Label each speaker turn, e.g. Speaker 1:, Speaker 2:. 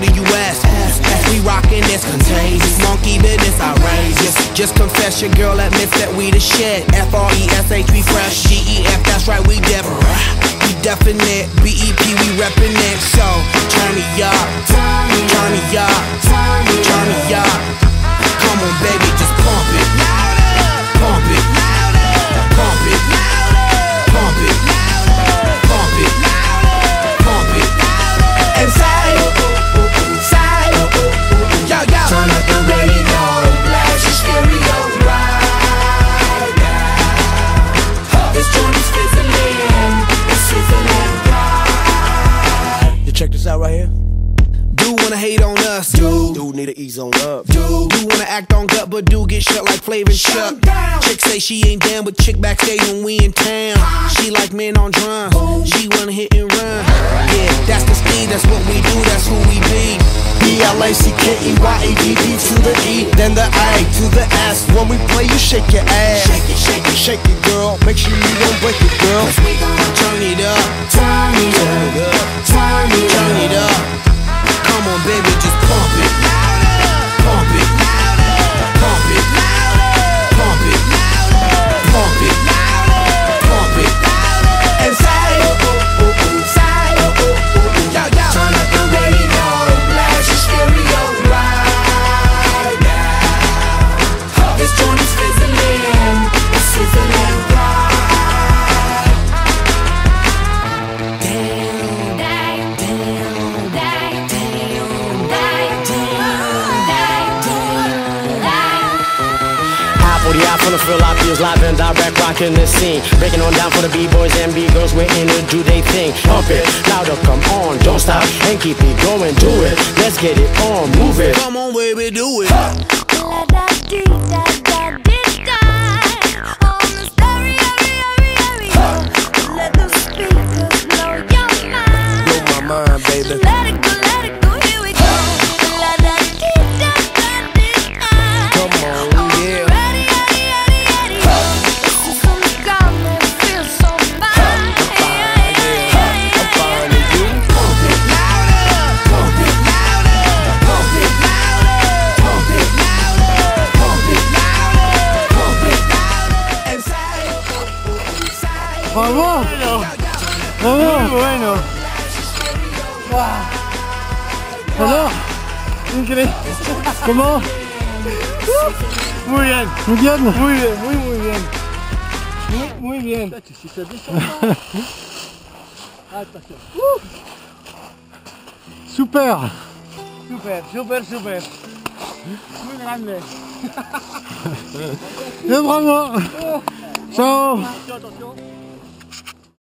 Speaker 1: to the US. We rockin' this contagious, monkey business outrageous. Just confess your girl admits that we the shit. F-R-E-S-H, we fresh. G-E-F, that's right, we different. We definite, B-E-P, we reppin' it. So, turn me up, turn me up, turn me up. Come on baby, just pump it, pump it, pump it, pump it, pump it, pump it. And say, yo, yo. Turn up the radio, blast your stereo right now. This joint is fizzling, it's sizzling right. You check this out right here. Dude wanna hate on us, dude need to ease on up, dude wanna act on gut, but dude get shut like Flavor Chuck. Chick say she ain't down, but chick backstage when we in town. She like men on drum, she wanna hit and run. Yeah, that's the speed, that's what we do, that's who we be. B-L-A-C-K-E-Y-A-D-D to the E, then the A to the S. When we play, you shake your ass. Shake it, shake it, shake it, girl. Make sure you don't break it, girl. Cause we gon' turn it up, turn it up, turn it up. Come on, baby, just pump it, pump it, pump it, pump it, pump it, pump it, and say, yo, yo. Turn up the radio, blast your stereo right now. This joint is fizzling, it's sizzling right.
Speaker 2: From the fill, I feels live and direct, rocking the scene. Breaking on down for the B-boys and B-girls, we're in to do they thing. Pump it, louder, come on, don't stop, and keep it going, do it. Let's get it on, move it.
Speaker 1: Come on, baby, do it.
Speaker 3: Let the speakers blow your mind.
Speaker 1: Blow my mind, baby.
Speaker 3: Let it go, here we go. Let that
Speaker 1: Come on, yeah.
Speaker 4: Bravo, bravo, bueno. Alors, increíble. ¿Cómo? Muy bien. Muy bien. Muy bien, muy bien. Muy bien. Super. Super, super, super. Muy grande. Bravo. Ciao. Attention.